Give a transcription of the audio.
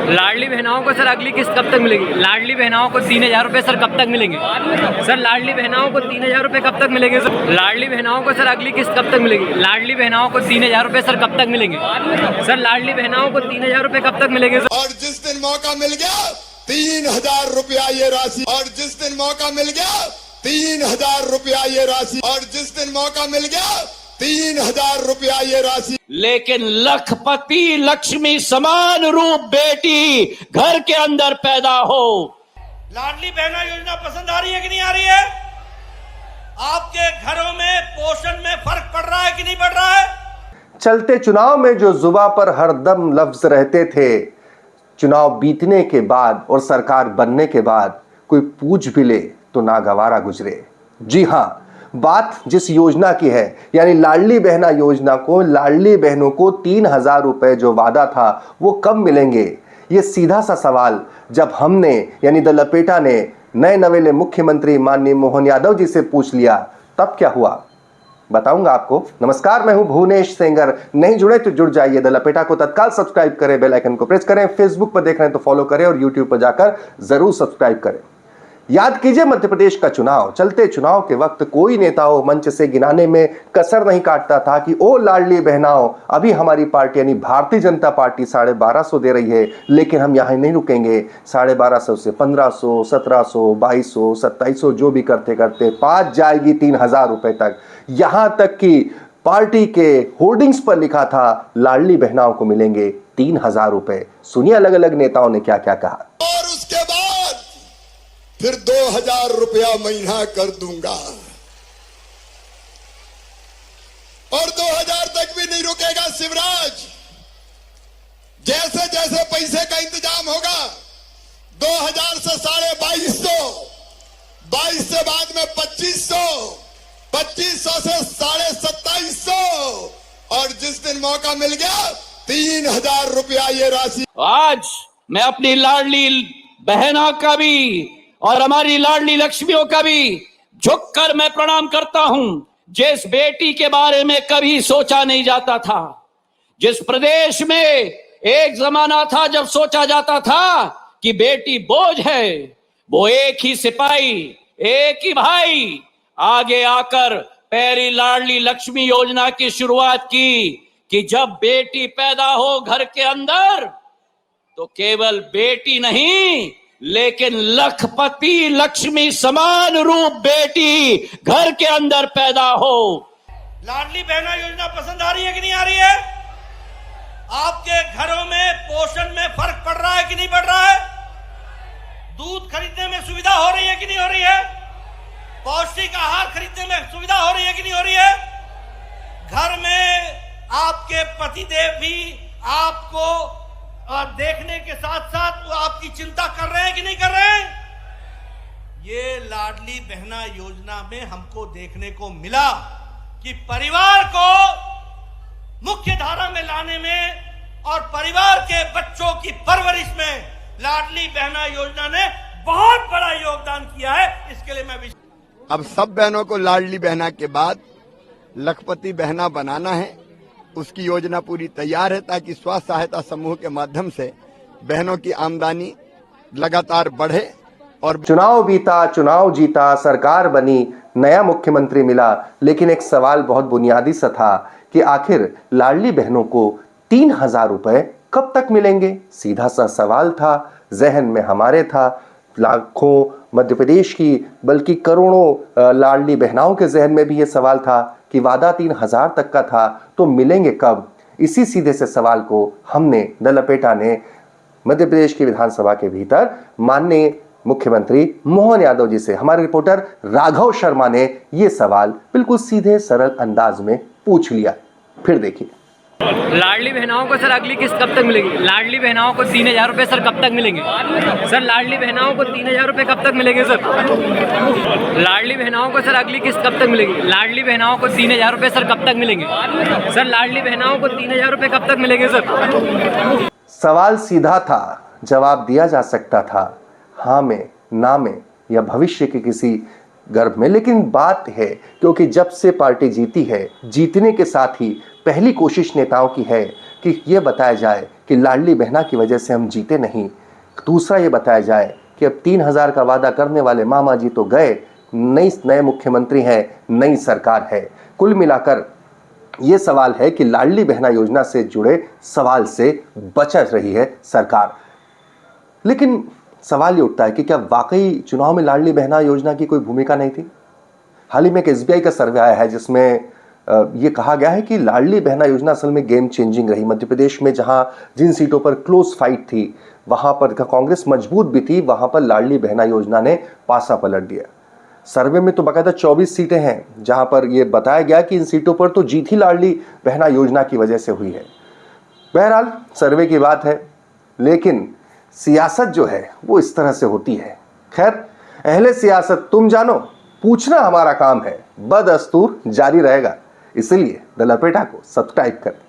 लाडली बहनाओं को सर अगली किस्त कब तक मिलेगी? लाडली बहनाओं को 3,000 रुपए सर कब तक मिलेंगे? सर लाडली बहनाओं को 3,000 रुपए कब तक मिलेंगे सर? लाडली बहनाओं को सर अगली किस्त कब तक मिलेगी? लाडली बहनाओं को 3,000 रुपए सर कब तक मिलेंगे? सर लाडली बहनाओं को 3,000 रुपए कब तक मिलेंगे सर? और जिस दिन मौका मिल गया 3,000 रुपया ये राशि, और जिस दिन मौका मिल गया 3,000 रुपया ये राशि, और जिस दिन मौका मिल गया 3,000 रुपया ये राशि। लेकिन लखपति लक्ष्मी समान रूप बेटी घर के अंदर पैदा हो। लाडली बहना योजना पसंद आ रही है कि नहीं आ रही है? आपके घरों में पोषण में फर्क पड़ रहा है कि नहीं पड़ रहा है? चलते चुनाव में जो जुबान पर हरदम लफ्ज रहते थे, चुनाव बीतने के बाद और सरकार बनने के बाद कोई पूछ भी ले तो नागवारा गुजरे। जी हां, बात जिस योजना की है, यानी लाडली बहना योजना को, लाडली बहनों को 3,000 रुपए जो वादा था वो कब मिलेंगे? ये सीधा सा सवाल जब हमने यानी द लपेटा ने नए नवेले मुख्यमंत्री माननीय मोहन यादव जी से पूछ लिया, तब क्या हुआ बताऊंगा आपको। नमस्कार, मैं हूं भुवनेश सेंगर। नहीं जुड़े तो जुड़ जाइए। द लपेटा को तत्काल सब्सक्राइब करें, बेल आइकन को प्रेस करें, फेसबुक पर देख रहे हैं तो फॉलो करें और यूट्यूब पर जाकर जरूर सब्सक्राइब करें। याद कीजिए, मध्य प्रदेश का चुनाव, चलते चुनाव के वक्त कोई नेताओं मंच से गिनाने में कसर नहीं काटता था कि ओ लाडली बहनाओं, अभी हमारी पार्टी यानी भारतीय जनता पार्टी 1,250 दे रही है, लेकिन हम यहां नहीं रुकेंगे। 1,250 से 1,500, 1,700, 2,200, 2,700 जो भी करते करते पहुंच जाएगी 3,000 रुपए तक। यहां तक कि पार्टी के होर्डिंग्स पर लिखा था लाडली बहनाओं को मिलेंगे 3,000 रुपए। सुनिए अलग अलग नेताओं ने क्या क्या कहा। और उसके बाद फिर 2,000 रुपया महीना कर दूंगा, और 2,000 तक भी नहीं रुकेगा शिवराज। जैसे जैसे पैसे का इंतजाम होगा 2,000 से 2,250, 22 से बाद में 2,500, 2,500 से 2,2700, और जिस दिन मौका मिल गया 3,000 रुपया ये राशि। आज मैं अपनी लाडली बहना का भी और हमारी लाडली लक्ष्मियों का भी झुककर मैं प्रणाम करता हूं। जिस बेटी के बारे में कभी सोचा नहीं जाता था, जिस प्रदेश में एक जमाना था जब सोचा जाता था कि बेटी बोझ है, वो एक ही सिपाही, एक ही भाई आगे आकर पहली लाडली लक्ष्मी योजना की शुरुआत की कि जब बेटी पैदा हो घर के अंदर तो केवल बेटी नहीं, लेकिन लखपति लक्ष्मी समान रूप बेटी घर के अंदर पैदा हो। लाडली बहना योजना पसंद आ रही है कि नहीं आ रही है? आपके घरों में पोषण में फर्क पड़ रहा है कि नहीं पड़ रहा है? दूध खरीदने में सुविधा हो रही है कि नहीं हो रही है? पौष्टिक आहार खरीदने में सुविधा हो रही है कि नहीं हो रही है? घर में आपके पतिदेव भी आपको देखने के साथ साथ वो आपकी चिंता कर रहे हैं कि नहीं कर रहे हैं? ये लाडली बहना योजना में हमको देखने को मिला कि परिवार को मुख्य धारा में लाने में और परिवार के बच्चों की परवरिश में लाडली बहना योजना ने बहुत बड़ा योगदान किया है। इसके लिए मैं अब सब बहनों को लाडली बहना के बाद लखपति बहना बनाना है। उसकी योजना पूरी तैयार है ताकि स्वास्थ्य सहायता समूह के माध्यम से बहनों की आमदनी लगातार बढ़े। और चुनाव बीता, चुनाव जीता, सरकार बनी, नया मुख्यमंत्री मिला, लेकिन एक सवाल बहुत बुनियादी सा था कि आखिर लाडली बहनों को 3,000 रुपए कब तक मिलेंगे? सीधा सा सवाल था, जहन में हमारे था, लाखों मध्य प्रदेश की बल्कि करोड़ों लाडली बहनाओं के जहन में भी ये सवाल था कि वादा 3,000 तक का था, तो मिलेंगे कब? इसी सीधे से सवाल को हमने द लपेटा ने मध्य प्रदेश की विधानसभा के भीतर माननीय मुख्यमंत्री मोहन यादव जी से, हमारे रिपोर्टर राघव शर्मा ने ये सवाल बिल्कुल सीधे सरल अंदाज में पूछ लिया। फिर देखिए। लाडली बहनाओं को सर अगली किस्त कब तक मिलेगी? लाडली बहनाओं को 3,000 रुपए सर कब तक मिलेंगे? सर लाडली बहनाओं को 3,000 रुपए कब तक मिलेंगे सर? लाडली बहनाओं को सर अगली किस्त कब तक मिलेगी? लाडली बहनाओं को 3,000 रुपए सर कब तक मिलेंगे? सर लाडली बहनाओं को 3,000 रुपए कब तक मिलेंगे सर? सवाल सीधा था, जवाब दिया जा सकता था हाँ में, ना में या भविष्य के किसी गर्भ में। लेकिन बात है, क्योंकि जब से पार्टी जीती है, जीतने के साथ ही पहली कोशिश नेताओं की है कि ये बताया जाए कि लाडली बहना की वजह से हम जीते नहीं। दूसरा ये बताया जाए कि अब 3,000 का वादा करने वाले मामा जी तो गए, नए मुख्यमंत्री हैं, नई सरकार है। कुल मिलाकर ये सवाल है कि लाडली बहना योजना से जुड़े सवाल से बच रही है सरकार। लेकिन सवाल ये उठता है कि क्या वाकई चुनाव में लाडली बहना योजना की कोई भूमिका नहीं थी? हाल ही में एक SBI का सर्वे आया है जिसमें ये कहा गया है कि लाडली बहना योजना असल में गेम चेंजिंग रही। मध्य प्रदेश में जहां जिन सीटों पर क्लोज फाइट थी, वहां पर कांग्रेस मजबूत भी थी, वहां पर लाडली बहना योजना ने पासा पलट दिया। सर्वे में तो बाकायदा 24 सीटें हैं जहां पर यह बताया गया कि इन सीटों पर तो जीत ही लाडली बहना योजना की वजह से हुई है। बहरहाल सर्वे की बात है, लेकिन सियासत जो है वो इस तरह से होती है। खैर, अहले सियासत तुम जानो, पूछना हमारा काम है। बदस्तूर जारी रहेगा, इसलिए द लपेटा को सब्सक्राइब करें।